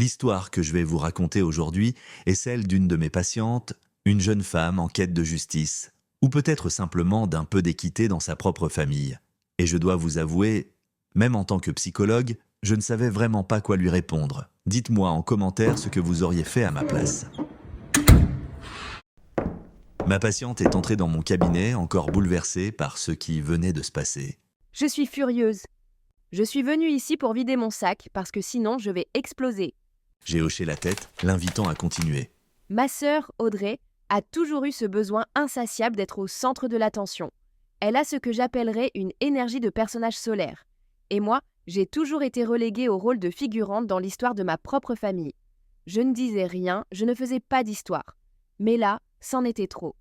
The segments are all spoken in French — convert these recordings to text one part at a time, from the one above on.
L'histoire que je vais vous raconter aujourd'hui est celle d'une de mes patientes, une jeune femme en quête de justice, ou peut-être simplement d'un peu d'équité dans sa propre famille. Et je dois vous avouer, même en tant que psychologue, je ne savais vraiment pas quoi lui répondre. Dites-moi en commentaire ce que vous auriez fait à ma place. Ma patiente est entrée dans mon cabinet, encore bouleversée par ce qui venait de se passer. Je suis furieuse. Je suis venue ici pour vider mon sac parce que sinon je vais exploser. J'ai hoché la tête, l'invitant à continuer. Ma sœur, Audrey, a toujours eu ce besoin insatiable d'être au centre de l'attention. Elle a ce que j'appellerais une énergie de personnage solaire. Et moi, j'ai toujours été reléguée au rôle de figurante dans l'histoire de ma propre famille. Je ne disais rien, je ne faisais pas d'histoire. Mais là, c'en était trop.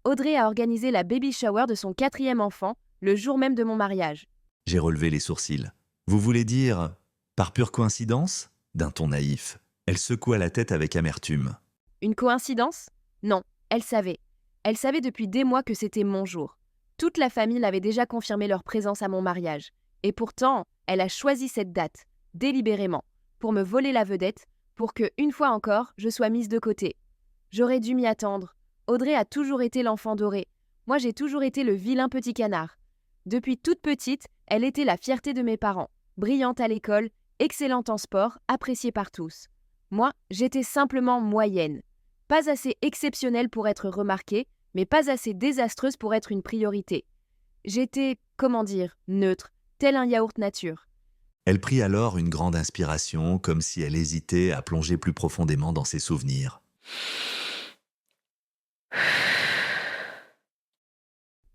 Audrey a organisé la baby shower de son 4e enfant, le jour même de mon mariage. J'ai relevé les sourcils. Vous voulez dire, par pure coïncidence ? D'un ton naïf. Elle secoua la tête avec amertume. Une coïncidence ? Non, elle savait. Elle savait depuis des mois que c'était mon jour. Toute la famille avait déjà confirmé leur présence à mon mariage. Et pourtant, elle a choisi cette date, délibérément, pour me voler la vedette, pour que, une fois encore, je sois mise de côté. J'aurais dû m'y attendre. Audrey a toujours été l'enfant doré. Moi, j'ai toujours été le vilain petit canard. Depuis toute petite, elle était la fierté de mes parents. Brillante à l'école, excellente en sport, appréciée par tous. Moi, j'étais simplement moyenne. Pas assez exceptionnelle pour être remarquée, mais pas assez désastreuse pour être une priorité. J'étais, neutre, tel un yaourt nature. Elle prit alors une grande inspiration, comme si elle hésitait à plonger plus profondément dans ses souvenirs.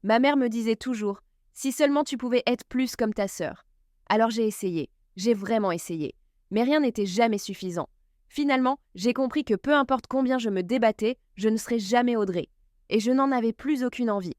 Ma mère me disait toujours, si seulement tu pouvais être plus comme ta sœur. Alors j'ai essayé, j'ai vraiment essayé. Mais rien n'était jamais suffisant. Finalement, j'ai compris que peu importe combien je me débattais, je ne serais jamais Audrey. Et je n'en avais plus aucune envie.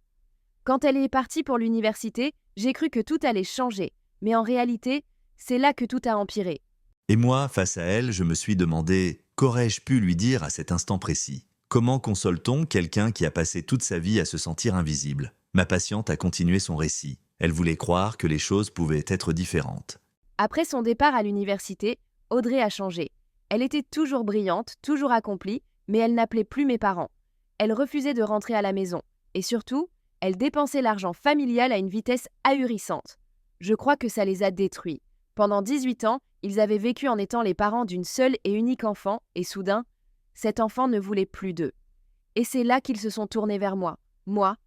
Quand elle est partie pour l'université, j'ai cru que tout allait changer. Mais en réalité, c'est là que tout a empiré. Et moi, face à elle, je me suis demandé, qu'aurais-je pu lui dire à cet instant précis ? Comment console-t-on quelqu'un qui a passé toute sa vie à se sentir invisible ? Ma patiente a continué son récit. Elle voulait croire que les choses pouvaient être différentes. Après son départ à l'université, Audrey a changé. Elle était toujours brillante, toujours accomplie, mais elle n'appelait plus mes parents. Elle refusait de rentrer à la maison. Et surtout, elle dépensait l'argent familial à une vitesse ahurissante. Je crois que ça les a détruits. Pendant 18 ans, ils avaient vécu en étant les parents d'une seule et unique enfant, et soudain, cet enfant ne voulait plus d'eux. Et c'est là qu'ils se sont tournés vers moi,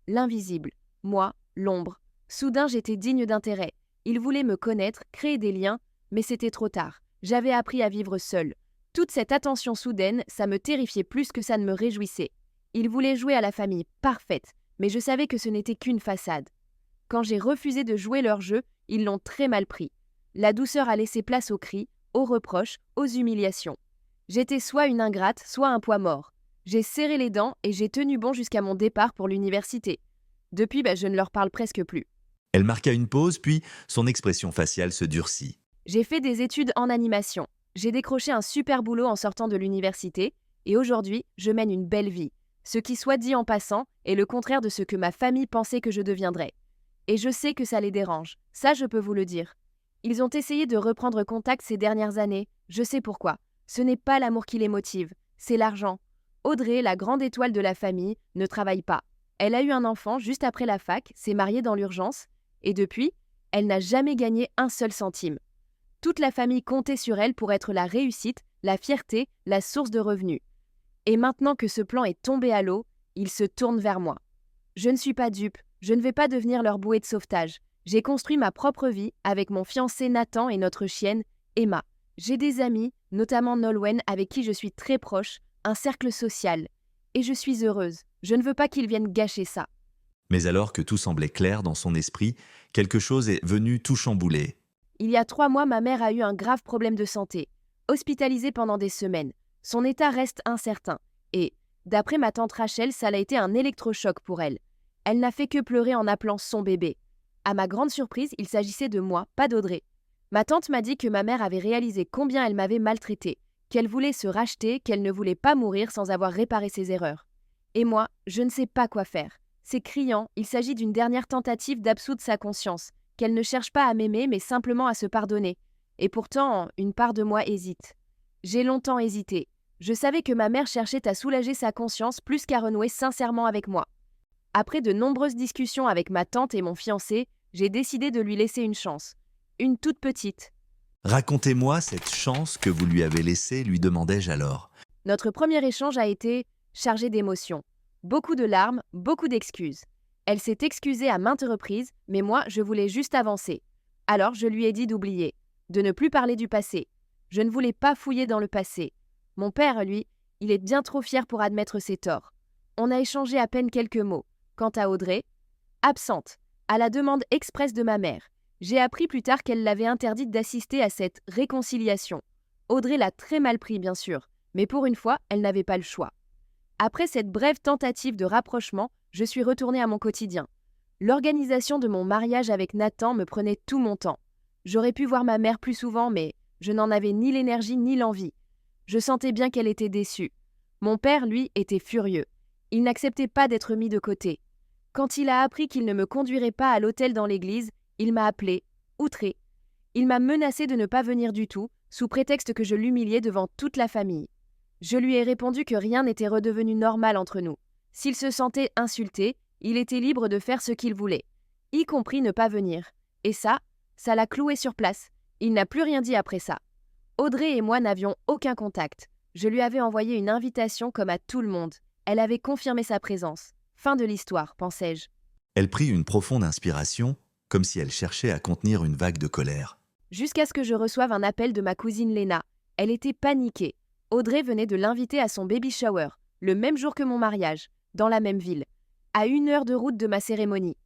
l'invisible, moi, l'ombre. Soudain, j'étais digne d'intérêt. Ils voulaient me connaître, créer des liens, mais c'était trop tard. J'avais appris à vivre seule. Toute cette attention soudaine, ça me terrifiait plus que ça ne me réjouissait. Ils voulaient jouer à la famille parfaite, mais je savais que ce n'était qu'une façade. Quand j'ai refusé de jouer leur jeu, ils l'ont très mal pris. La douceur a laissé place aux cris, aux reproches, aux humiliations. J'étais soit une ingrate, soit un poids mort. J'ai serré les dents et j'ai tenu bon jusqu'à mon départ pour l'université. Depuis, je ne leur parle presque plus. Elle marqua une pause, puis son expression faciale se durcit. J'ai fait des études en animation. J'ai décroché un super boulot en sortant de l'université et aujourd'hui, je mène une belle vie. Ce qui, soit dit en passant, est le contraire de ce que ma famille pensait que je deviendrais. Et je sais que ça les dérange. Ça, je peux vous le dire. Ils ont essayé de reprendre contact ces dernières années. Je sais pourquoi. Ce n'est pas l'amour qui les motive, c'est l'argent. Audrey, la grande étoile de la famille, ne travaille pas. Elle a eu un enfant juste après la fac, s'est mariée dans l'urgence, et depuis, elle n'a jamais gagné un seul centime. Toute la famille comptait sur elle pour être la réussite, la fierté, la source de revenus. Et maintenant que ce plan est tombé à l'eau, ils se tournent vers moi. Je ne suis pas dupe, je ne vais pas devenir leur bouée de sauvetage. J'ai construit ma propre vie avec mon fiancé Nathan et notre chienne, Emma. J'ai des amis, notamment Nolwenn, avec qui je suis très proche, un cercle social. Et je suis heureuse. Je ne veux pas qu'ils viennent gâcher ça. Mais alors que tout semblait clair dans son esprit, quelque chose est venu tout chambouler. Il y a 3 mois, ma mère a eu un grave problème de santé. Hospitalisée pendant des semaines. Son état reste incertain. Et, d'après ma tante Rachel, ça a été un électrochoc pour elle. Elle n'a fait que pleurer en appelant son bébé. À ma grande surprise, il s'agissait de moi, pas d'Audrey. Ma tante m'a dit que ma mère avait réalisé combien elle m'avait maltraitée, qu'elle voulait se racheter, qu'elle ne voulait pas mourir sans avoir réparé ses erreurs. Et moi, je ne sais pas quoi faire. C'est criant, il s'agit d'une dernière tentative d'absoudre sa conscience, qu'elle ne cherche pas à m'aimer mais simplement à se pardonner. Et pourtant, une part de moi hésite. J'ai longtemps hésité. Je savais que ma mère cherchait à soulager sa conscience plus qu'à renouer sincèrement avec moi. Après de nombreuses discussions avec ma tante et mon fiancé, j'ai décidé de lui laisser une chance. Une toute petite. Racontez-moi cette chance que vous lui avez laissée, lui demandai-je alors. Notre premier échange a été chargé d'émotions. Beaucoup de larmes, beaucoup d'excuses. Elle s'est excusée à maintes reprises, mais moi, je voulais juste avancer. Alors je lui ai dit d'oublier, de ne plus parler du passé. Je ne voulais pas fouiller dans le passé. Mon père, lui, il est bien trop fier pour admettre ses torts. On a échangé à peine quelques mots. Quant à Audrey, absente, à la demande expresse de ma mère. J'ai appris plus tard qu'elle l'avait interdite d'assister à cette réconciliation. Audrey l'a très mal pris, bien sûr, mais pour une fois, elle n'avait pas le choix. Après cette brève tentative de rapprochement, je suis retournée à mon quotidien. L'organisation de mon mariage avec Nathan me prenait tout mon temps. J'aurais pu voir ma mère plus souvent, mais je n'en avais ni l'énergie ni l'envie. Je sentais bien qu'elle était déçue. Mon père, lui, était furieux. Il n'acceptait pas d'être mis de côté. Quand il a appris qu'il ne me conduirait pas à l'hôtel dans l'église, il m'a appelé, outré. Il m'a menacé de ne pas venir du tout, sous prétexte que je l'humiliais devant toute la famille. Je lui ai répondu que rien n'était redevenu normal entre nous. S'il se sentait insulté, il était libre de faire ce qu'il voulait, y compris ne pas venir. Et ça l'a cloué sur place. Il n'a plus rien dit après ça. Audrey et moi n'avions aucun contact. Je lui avais envoyé une invitation comme à tout le monde. Elle avait confirmé sa présence. Fin de l'histoire, pensais-je. Elle prit une profonde inspiration, comme si elle cherchait à contenir une vague de colère. Jusqu'à ce que je reçoive un appel de ma cousine Léna. Elle était paniquée. Audrey venait de l'inviter à son baby shower, le même jour que mon mariage, dans la même ville, à 1 heure de route de ma cérémonie.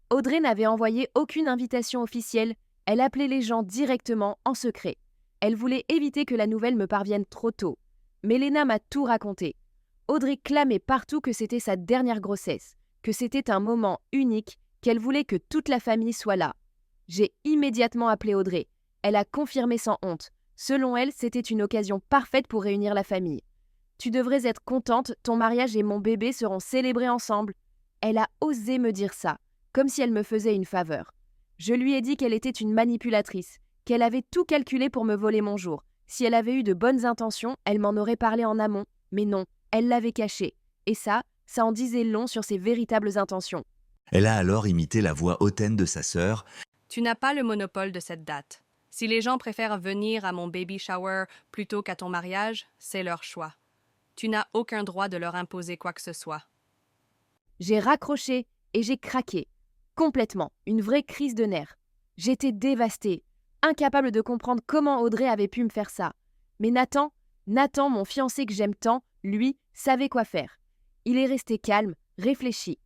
Audrey n'avait envoyé aucune invitation officielle, elle appelait les gens directement, en secret. Elle voulait éviter que la nouvelle me parvienne trop tôt. Mais Léna m'a tout raconté. Audrey clamait partout que c'était sa dernière grossesse, que c'était un moment unique, qu'elle voulait que toute la famille soit là. J'ai immédiatement appelé Audrey. Elle a confirmé sans honte. Selon elle, c'était une occasion parfaite pour réunir la famille. Tu devrais être contente, ton mariage et mon bébé seront célébrés ensemble. Elle a osé me dire ça, comme si elle me faisait une faveur. Je lui ai dit qu'elle était une manipulatrice, qu'elle avait tout calculé pour me voler mon jour. Si elle avait eu de bonnes intentions, elle m'en aurait parlé en amont. Mais non, elle l'avait caché. Et ça en disait long sur ses véritables intentions. Elle a alors imité la voix hautaine de sa sœur. Tu n'as pas le monopole de cette date. Si les gens préfèrent venir à mon baby shower plutôt qu'à ton mariage, c'est leur choix. Tu n'as aucun droit de leur imposer quoi que ce soit. J'ai raccroché et j'ai craqué. Complètement, une vraie crise de nerfs. J'étais dévastée, incapable de comprendre comment Audrey avait pu me faire ça. Mais Nathan, mon fiancé que j'aime tant, lui, savait quoi faire. Il est resté calme, réfléchi.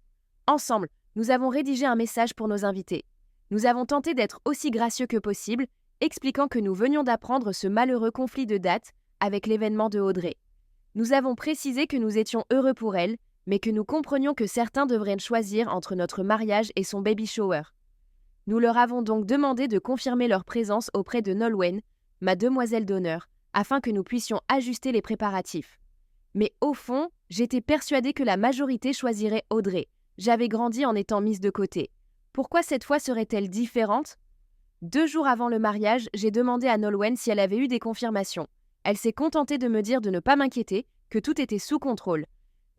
Ensemble, nous avons rédigé un message pour nos invités. Nous avons tenté d'être aussi gracieux que possible, expliquant que nous venions d'apprendre ce malheureux conflit de date avec l'événement de Audrey. Nous avons précisé que nous étions heureux pour elle, mais que nous comprenions que certains devraient choisir entre notre mariage et son baby shower. Nous leur avons donc demandé de confirmer leur présence auprès de Nolwenn, ma demoiselle d'honneur, afin que nous puissions ajuster les préparatifs. Mais au fond, j'étais persuadée que la majorité choisirait Audrey. J'avais grandi en étant mise de côté. Pourquoi cette fois serait-elle différente ? 2 jours avant le mariage, j'ai demandé à Nolwenn si elle avait eu des confirmations. Elle s'est contentée de me dire de ne pas m'inquiéter, que tout était sous contrôle.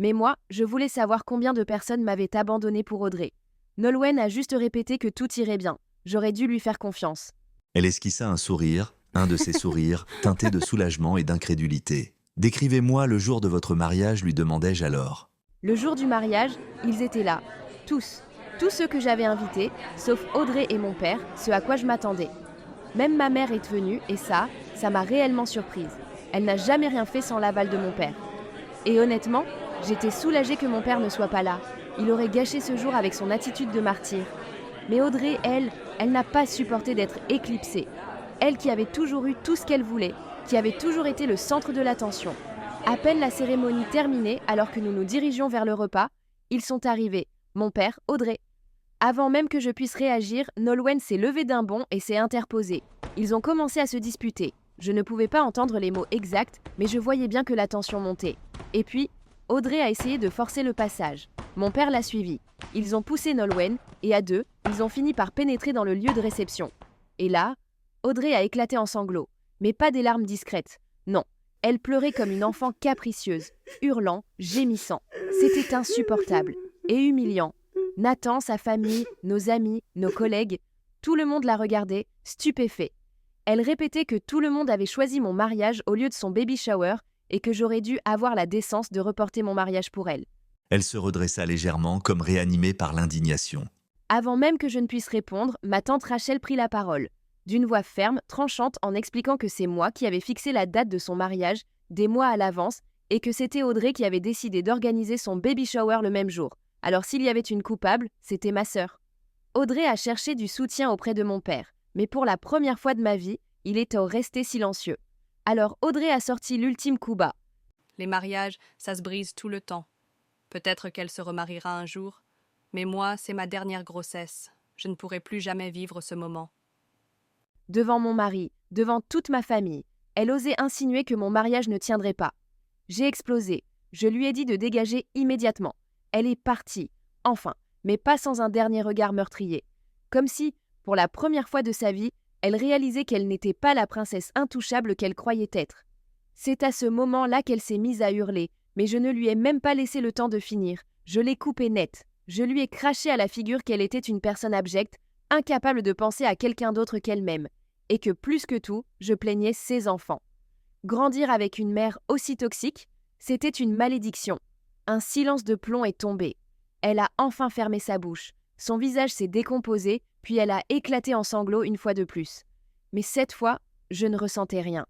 Mais moi, je voulais savoir combien de personnes m'avaient abandonnée pour Audrey. Nolwenn a juste répété que tout irait bien. J'aurais dû lui faire confiance. Elle esquissa un sourire, un de ces sourires teintés de soulagement et d'incrédulité. « Décrivez-moi le jour de votre mariage » lui demandai-je alors. Le jour du mariage, ils étaient là. Tous ceux que j'avais invités, sauf Audrey et mon père, ce à quoi je m'attendais. Même ma mère est venue et ça m'a réellement surprise. Elle n'a jamais rien fait sans l'aval de mon père. Et honnêtement, j'étais soulagée que mon père ne soit pas là. Il aurait gâché ce jour avec son attitude de martyr. Mais Audrey, elle n'a pas supporté d'être éclipsée. Elle qui avait toujours eu tout ce qu'elle voulait, qui avait toujours été le centre de l'attention. À peine la cérémonie terminée, alors que nous nous dirigeons vers le repas, ils sont arrivés, mon père, Audrey. Avant même que je puisse réagir, Nolwenn s'est levée d'un bond et s'est interposée. Ils ont commencé à se disputer. Je ne pouvais pas entendre les mots exacts, mais je voyais bien que la tension montait. Et puis, Audrey a essayé de forcer le passage. Mon père l'a suivi. Ils ont poussé Nolwenn, et à deux, ils ont fini par pénétrer dans le lieu de réception. Et là, Audrey a éclaté en sanglots, mais pas des larmes discrètes. Non, elle pleurait comme une enfant capricieuse, hurlant, gémissant. C'était insupportable et humiliant. Nathan, sa famille, nos amis, nos collègues, tout le monde la regardait, stupéfait. Elle répétait que tout le monde avait choisi mon mariage au lieu de son baby shower et que j'aurais dû avoir la décence de reporter mon mariage pour elle. Elle se redressa légèrement, comme réanimée par l'indignation. Avant même que je ne puisse répondre, ma tante Rachel prit la parole, d'une voix ferme, tranchante, en expliquant que c'est moi qui avais fixé la date de son mariage des mois à l'avance et que c'était Audrey qui avait décidé d'organiser son baby shower le même jour. Alors s'il y avait une coupable, c'était ma sœur. Audrey a cherché du soutien auprès de mon père, mais pour la première fois de ma vie, il était resté silencieux. Alors Audrey a sorti l'ultime coup bas. Les mariages, ça se brise tout le temps. Peut-être qu'elle se remariera un jour, mais moi, c'est ma dernière grossesse. Je ne pourrai plus jamais vivre ce moment. Devant mon mari, devant toute ma famille, elle osait insinuer que mon mariage ne tiendrait pas. J'ai explosé. Je lui ai dit de dégager immédiatement. Elle est partie, enfin, mais pas sans un dernier regard meurtrier. Comme si, pour la première fois de sa vie, elle réalisait qu'elle n'était pas la princesse intouchable qu'elle croyait être. C'est à ce moment-là qu'elle s'est mise à hurler, mais je ne lui ai même pas laissé le temps de finir. Je l'ai coupée net. Je lui ai craché à la figure qu'elle était une personne abjecte, incapable de penser à quelqu'un d'autre qu'elle-même, et que plus que tout, je plaignais ses enfants. Grandir avec une mère aussi toxique, c'était une malédiction. Un silence de plomb est tombé. Elle a enfin fermé sa bouche. Son visage s'est décomposé, puis elle a éclaté en sanglots une fois de plus. Mais cette fois, je ne ressentais rien.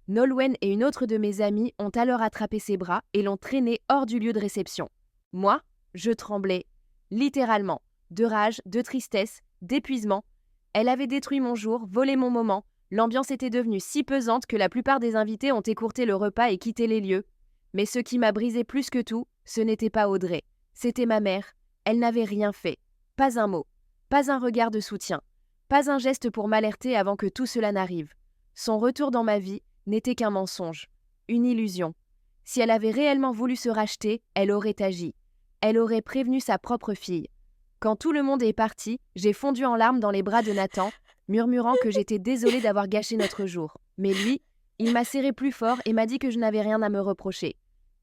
Nolwenn et une autre de mes amies ont alors attrapé ses bras et l'ont traîné hors du lieu de réception. Moi, je tremblais, littéralement, de rage, de tristesse, d'épuisement. Elle avait détruit mon jour, volé mon moment. L'ambiance était devenue si pesante que la plupart des invités ont écourté le repas et quitté les lieux. Mais ce qui m'a brisé plus que tout, ce n'était pas Audrey. C'était ma mère. Elle n'avait rien fait. Pas un mot. Pas un regard de soutien. Pas un geste pour m'alerter avant que tout cela n'arrive. Son retour dans ma vie n'était qu'un mensonge. Une illusion. Si elle avait réellement voulu se racheter, elle aurait agi. Elle aurait prévenu sa propre fille. Quand tout le monde est parti, j'ai fondu en larmes dans les bras de Nathan, murmurant que j'étais désolée d'avoir gâché notre jour. Mais lui, il m'a serré plus fort et m'a dit que je n'avais rien à me reprocher.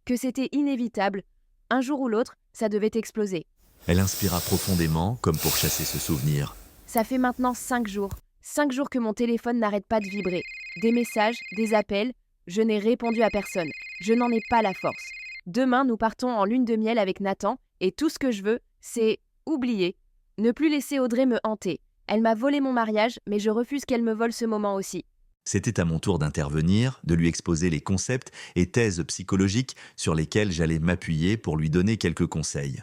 Que c'était inévitable. Un jour ou l'autre, ça devait exploser. Elle inspira profondément, comme pour chasser ce souvenir. Ça fait maintenant 5 jours. 5 jours que mon téléphone n'arrête pas de vibrer. Des messages, des appels. Je n'ai répondu à personne. Je n'en ai pas la force. Demain, nous partons en lune de miel avec Nathan et tout ce que je veux, c'est oublier. Ne plus laisser Audrey me hanter. Elle m'a volé mon mariage, mais je refuse qu'elle me vole ce moment aussi. C'était à mon tour d'intervenir, de lui exposer les concepts et thèses psychologiques sur lesquels j'allais m'appuyer pour lui donner quelques conseils.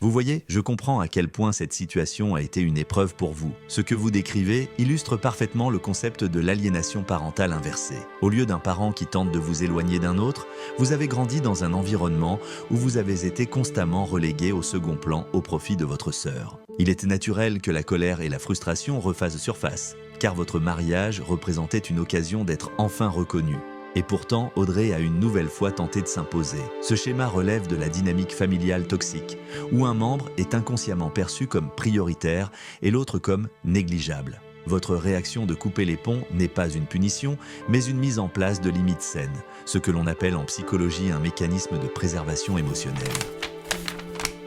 Vous voyez, je comprends à quel point cette situation a été une épreuve pour vous. Ce que vous décrivez illustre parfaitement le concept de l'aliénation parentale inversée. Au lieu d'un parent qui tente de vous éloigner d'un autre, vous avez grandi dans un environnement où vous avez été constamment relégué au second plan au profit de votre sœur. Il était naturel que la colère et la frustration refassent surface, car votre mariage représentait une occasion d'être enfin reconnu. Et pourtant, Audrey a une nouvelle fois tenté de s'imposer. Ce schéma relève de la dynamique familiale toxique, où un membre est inconsciemment perçu comme prioritaire et l'autre comme négligeable. Votre réaction de couper les ponts n'est pas une punition, mais une mise en place de limites saines, ce que l'on appelle en psychologie un mécanisme de préservation émotionnelle.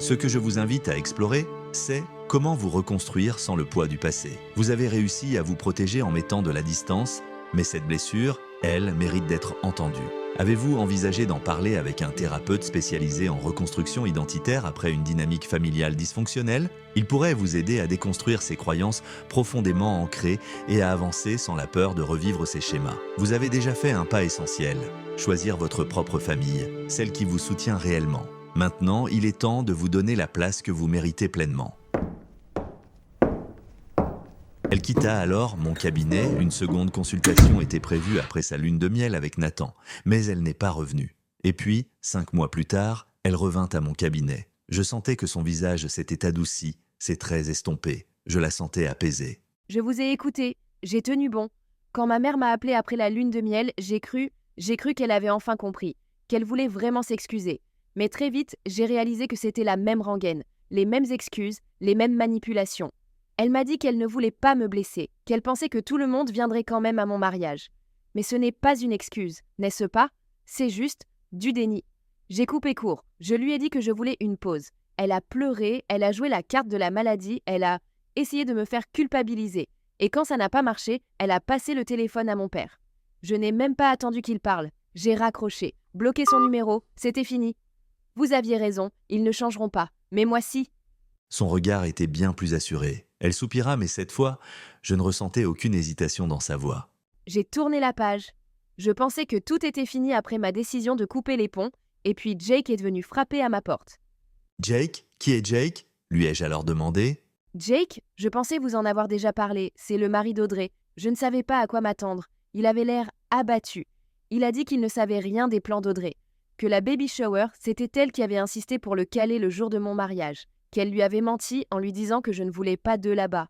Ce que je vous invite à explorer, c'est comment vous reconstruire sans le poids du passé. Vous avez réussi à vous protéger en mettant de la distance, mais cette blessure, elle, mérite d'être entendue. Avez-vous envisagé d'en parler avec un thérapeute spécialisé en reconstruction identitaire après une dynamique familiale dysfonctionnelle? Il pourrait vous aider à déconstruire ces croyances profondément ancrées et à avancer sans la peur de revivre ces schémas. Vous avez déjà fait un pas essentiel, choisir votre propre famille, celle qui vous soutient réellement. Maintenant, il est temps de vous donner la place que vous méritez pleinement. Elle quitta alors mon cabinet, une seconde consultation était prévue après sa lune de miel avec Nathan, mais elle n'est pas revenue. Et puis, 5 mois plus tard, elle revint à mon cabinet. Je sentais que son visage s'était adouci, ses traits estompés. Je la sentais apaisée. Je vous ai écouté, j'ai tenu bon. Quand ma mère m'a appelée après la lune de miel, j'ai cru qu'elle avait enfin compris, qu'elle voulait vraiment s'excuser. Mais très vite, j'ai réalisé que c'était la même rengaine, les mêmes excuses, les mêmes manipulations. Elle m'a dit qu'elle ne voulait pas me blesser, qu'elle pensait que tout le monde viendrait quand même à mon mariage. Mais ce n'est pas une excuse, n'est-ce pas? C'est juste du déni. J'ai coupé court. Je lui ai dit que je voulais une pause. Elle a pleuré, elle a joué la carte de la maladie, elle a essayé de me faire culpabiliser. Et quand ça n'a pas marché, elle a passé le téléphone à mon père. Je n'ai même pas attendu qu'il parle. J'ai raccroché, bloqué son numéro, c'était fini. Vous aviez raison, ils ne changeront pas. Mais moi si. Son regard était bien plus assuré. Elle soupira, mais cette fois, je ne ressentais aucune hésitation dans sa voix. J'ai tourné la page. Je pensais que tout était fini après ma décision de couper les ponts, et puis Jake est venu frapper à ma porte. Jake? Qui est Jake? Lui ai-je alors demandé. Jake, je pensais vous en avoir déjà parlé, c'est le mari d'Audrey. Je ne savais pas à quoi m'attendre. Il avait l'air abattu. Il a dit qu'il ne savait rien des plans d'Audrey. Que la baby shower, c'était elle qui avait insisté pour le caler le jour de mon mariage. Qu'elle lui avait menti en lui disant que je ne voulais pas d'eux là-bas.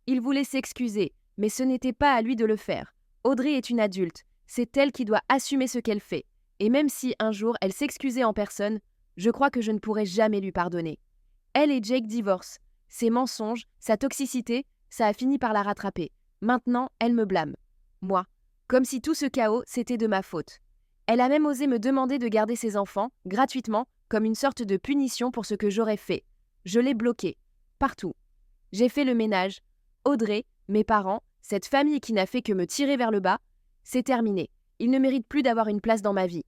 Il voulait s'excuser, mais ce n'était pas à lui de le faire. Audrey est une adulte. C'est elle qui doit assumer ce qu'elle fait. Et même si un jour elle s'excusait en personne, je crois que je ne pourrais jamais lui pardonner. Elle et Jake divorcent. Ses mensonges, sa toxicité, ça a fini par la rattraper. Maintenant, elle me blâme. Moi. Comme si tout ce chaos, c'était de ma faute. Elle a même osé me demander de garder ses enfants, gratuitement, comme une sorte de punition pour ce que j'aurais fait. Je l'ai bloquée. Partout. J'ai fait le ménage. Audrey, mes parents, cette famille qui n'a fait que me tirer vers le bas, c'est terminé. Ils ne méritent plus d'avoir une place dans ma vie.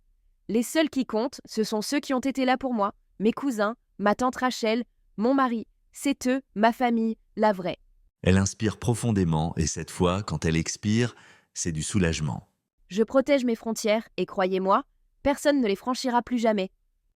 Les seuls qui comptent, ce sont ceux qui ont été là pour moi, mes cousins, ma tante Rachel, mon mari. C'est eux, ma famille, la vraie. Elle inspire profondément et cette fois, quand elle expire, c'est du soulagement. Je protège mes frontières et croyez-moi, personne ne les franchira plus jamais.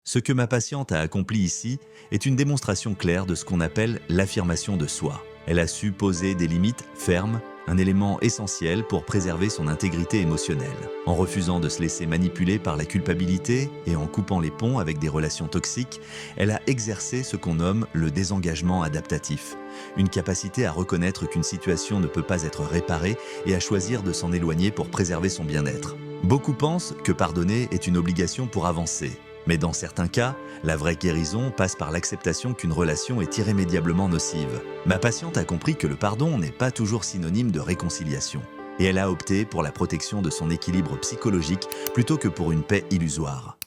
Ce que ma patiente a accompli ici est une démonstration claire de ce qu'on appelle l'affirmation de soi. Elle a su poser des limites fermes, un élément essentiel pour préserver son intégrité émotionnelle. En refusant de se laisser manipuler par la culpabilité et en coupant les ponts avec des relations toxiques, elle a exercé ce qu'on nomme le désengagement adaptatif. Une capacité à reconnaître qu'une situation ne peut pas être réparée et à choisir de s'en éloigner pour préserver son bien-être. Beaucoup pensent que pardonner est une obligation pour avancer. Mais dans certains cas, la vraie guérison passe par l'acceptation qu'une relation est irrémédiablement nocive. Ma patiente a compris que le pardon n'est pas toujours synonyme de réconciliation. Et elle a opté pour la protection de son équilibre psychologique plutôt que pour une paix illusoire.